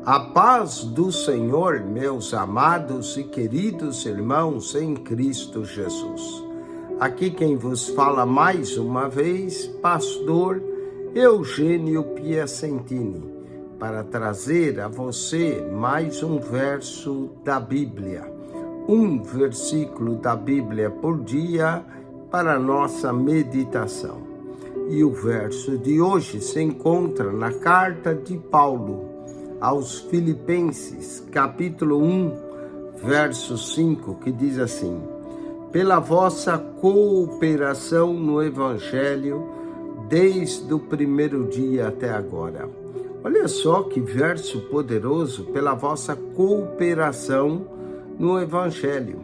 A paz do Senhor, meus amados e queridos irmãos em Cristo Jesus. Aqui quem vos fala mais uma vez, pastor Eugênio Piacentini, para trazer a você mais um verso da Bíblia. Um versículo da Bíblia por dia para nossa meditação. E o verso de hoje se encontra na carta de Paulo aos Filipenses, capítulo 1, verso 5, que diz assim: pela vossa cooperação no Evangelho, desde o primeiro dia até agora. Olha só que verso poderoso, pela vossa cooperação no Evangelho.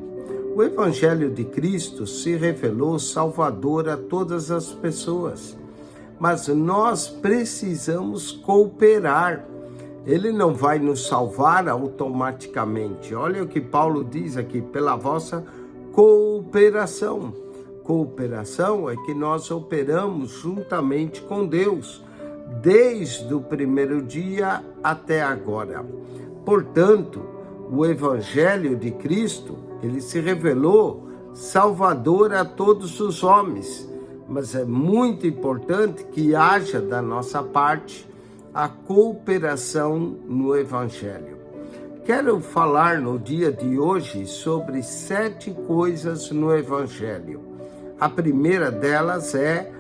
O Evangelho de Cristo se revelou salvador a todas as pessoas, mas nós precisamos cooperar. Ele não vai nos salvar automaticamente. Olha o que Paulo diz aqui, pela vossa cooperação. Cooperação é que nós operamos juntamente com Deus, desde o primeiro dia até agora. Portanto, o Evangelho de Cristo, ele se revelou salvador a todos os homens, mas é muito importante que haja da nossa parte a cooperação no Evangelho. Quero falar no dia de hoje sobre 7 coisas no Evangelho. A primeira delas é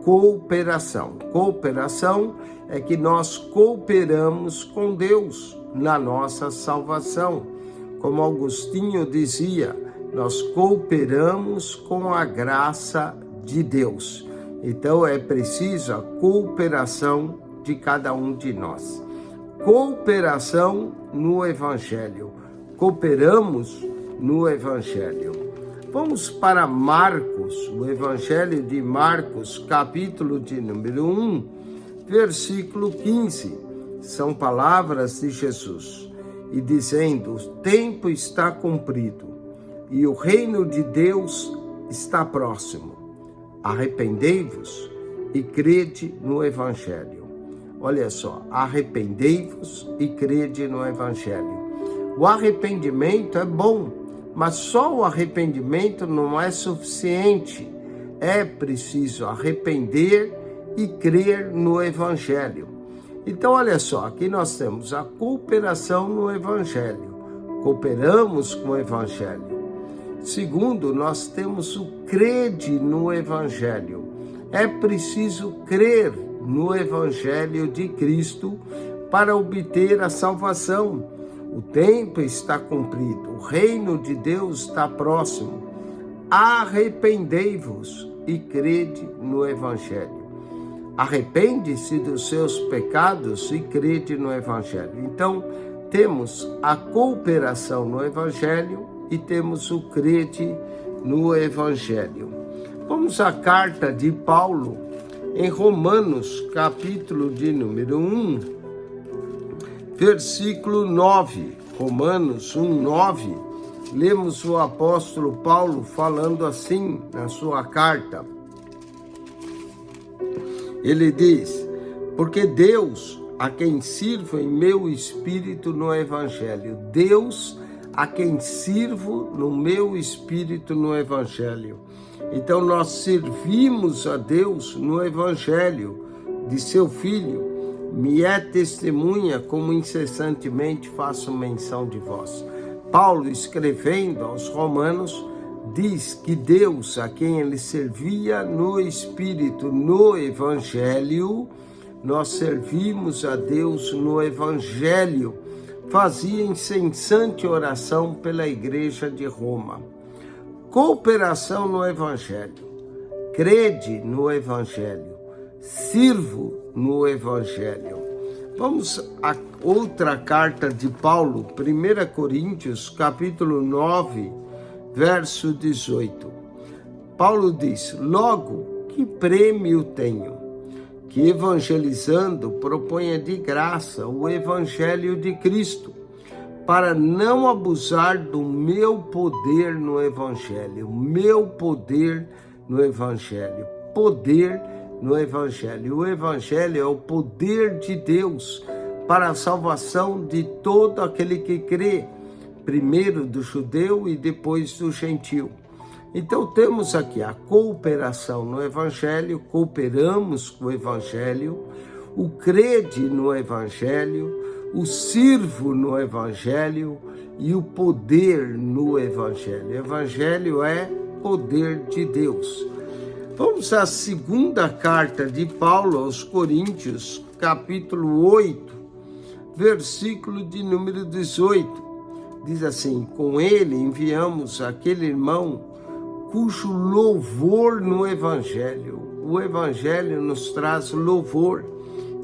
cooperação. Cooperação é que nós cooperamos com Deus na nossa salvação. Como Agostinho dizia, nós cooperamos com a graça de Deus. Então é preciso a cooperação de cada um de nós. Cooperação no Evangelho. Cooperamos no Evangelho. Vamos para Marcos, o Evangelho de Marcos, capítulo de número 1, versículo 15. São palavras de Jesus. E dizendo, o tempo está cumprido e o reino de Deus está próximo. Arrependei-vos e crede no Evangelho. Olha só, arrependei-vos e crede no Evangelho. O arrependimento é bom, mas só o arrependimento não é suficiente. É preciso arrepender e crer no Evangelho. Então, olha só, aqui nós temos a cooperação no Evangelho. Cooperamos com o Evangelho. Segundo, nós temos o crede no Evangelho. É preciso crer no Evangelho de Cristo para obter a salvação. O tempo está cumprido, o reino de Deus está próximo. Arrependei-vos e crede no Evangelho. Arrepende-se dos seus pecados e crede no Evangelho. Então, temos a cooperação no Evangelho e temos o crede no Evangelho. Vamos à carta de Paulo em Romanos, capítulo de número 1, versículo 9. Romanos 1, 9. Lemos o apóstolo Paulo falando assim na sua carta. Ele diz, porque Deus, a quem sirvo em meu espírito no Evangelho, Deus a quem sirvo no meu espírito no Evangelho. Então nós servimos a Deus no Evangelho de seu Filho. Me é testemunha como incessantemente faço menção de vós. Paulo, escrevendo aos Romanos, diz que Deus, a quem ele servia no Espírito, no Evangelho, nós servimos a Deus no Evangelho. Fazia incessante oração pela Igreja de Roma. Cooperação no Evangelho. Crede no Evangelho. Sirvo no Evangelho. Vamos a outra carta de Paulo, 1 Coríntios, capítulo 9, verso 18. Paulo diz, logo, que prêmio tenho? Que evangelizando proponha de graça o Evangelho de Cristo, para não abusar do meu poder no Evangelho. Meu poder no Evangelho. Poder no Evangelho. O Evangelho é o poder de Deus para a salvação de todo aquele que crê, primeiro do judeu e depois do gentil. Então temos aqui a cooperação no Evangelho, cooperamos com o Evangelho, o crede no Evangelho, o sirvo no Evangelho e o poder no Evangelho. O Evangelho é poder de Deus. Vamos à segunda carta de Paulo aos Coríntios, capítulo 8, versículo de número 18. Diz assim: com ele enviamos aquele irmão cujo louvor no Evangelho. O Evangelho nos traz louvor,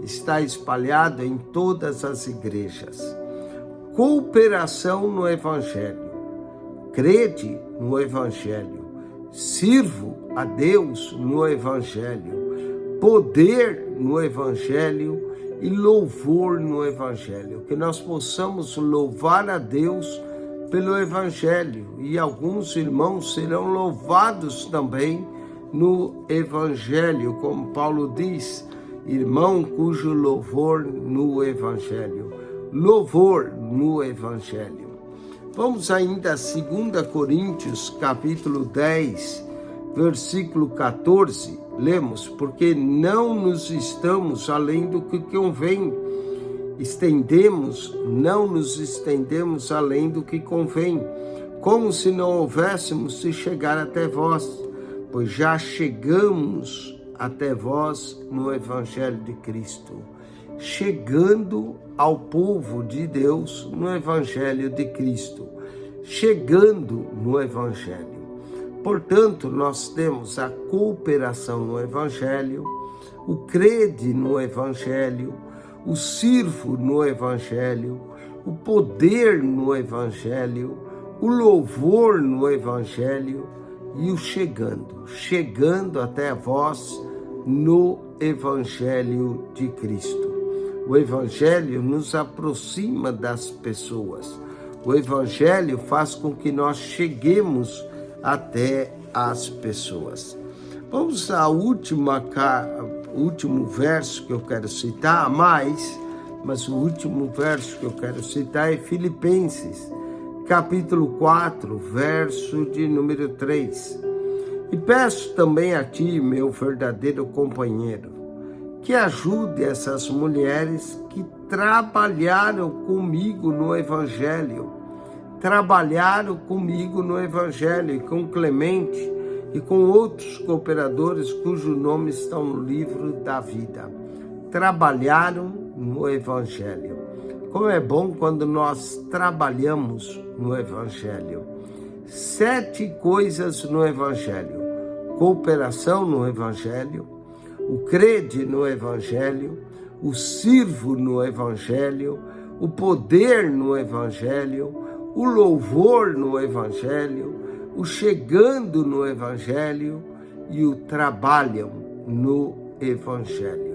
está espalhado em todas as igrejas. Cooperação no Evangelho, crede no Evangelho, sirvo a Deus no Evangelho, poder no Evangelho e louvor no Evangelho. Que nós possamos louvar a Deus pelo Evangelho, e alguns irmãos serão louvados também no Evangelho, como Paulo diz, irmão cujo louvor no Evangelho. Louvor no Evangelho. Vamos ainda a 2 Coríntios, capítulo 10, versículo 14. Lemos: porque não nos estamos além do que convém, não nos estendemos além do que convém, como se não houvéssemos de chegar até vós, pois já chegamos até vós no Evangelho de Cristo, chegando ao povo de Deus no Evangelho de Cristo, chegando no Evangelho. Portanto, nós temos a cooperação no Evangelho, o crede no Evangelho, o sirvo no Evangelho, o poder no Evangelho, o louvor no Evangelho e o chegando até vós no Evangelho de Cristo. O Evangelho nos aproxima das pessoas. O Evangelho faz com que nós cheguemos até as pessoas. Vamos ao último verso que eu quero citar, mas o último verso que eu quero citar é Filipenses, capítulo 4, verso de número 3. E peço também a ti, meu verdadeiro companheiro, que ajude essas mulheres que trabalharam comigo no Evangelho, e com Clemente e com outros cooperadores cujo nome estão no livro da vida. Trabalharam no Evangelho. Como é bom quando nós trabalhamos no Evangelho. 7 coisas no Evangelho: cooperação no Evangelho, o crede no Evangelho, o sirvo no Evangelho, o poder no Evangelho, o louvor no Evangelho, o chegando no Evangelho e o trabalham no Evangelho.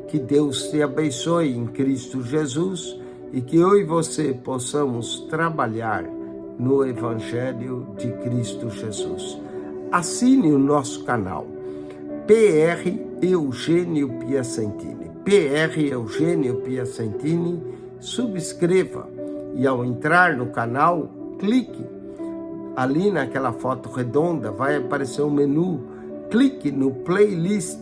Que Deus te abençoe em Cristo Jesus e que eu e você possamos trabalhar no Evangelho de Cristo Jesus. Assine o nosso canal, PR Eugênio Piacentini. PR Eugênio Piacentini, subscreva e ao entrar no canal, clique ali naquela foto redonda, vai aparecer um menu, clique no playlist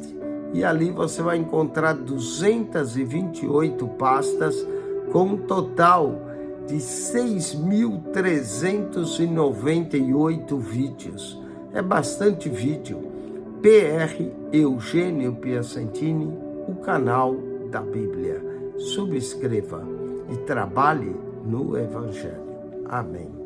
e ali você vai encontrar 228 pastas com um total de 6.398 vídeos. É bastante vídeo. PR Eugênio Piacentini, o canal da Bíblia. Subscreva e trabalhe no Evangelho. Amém.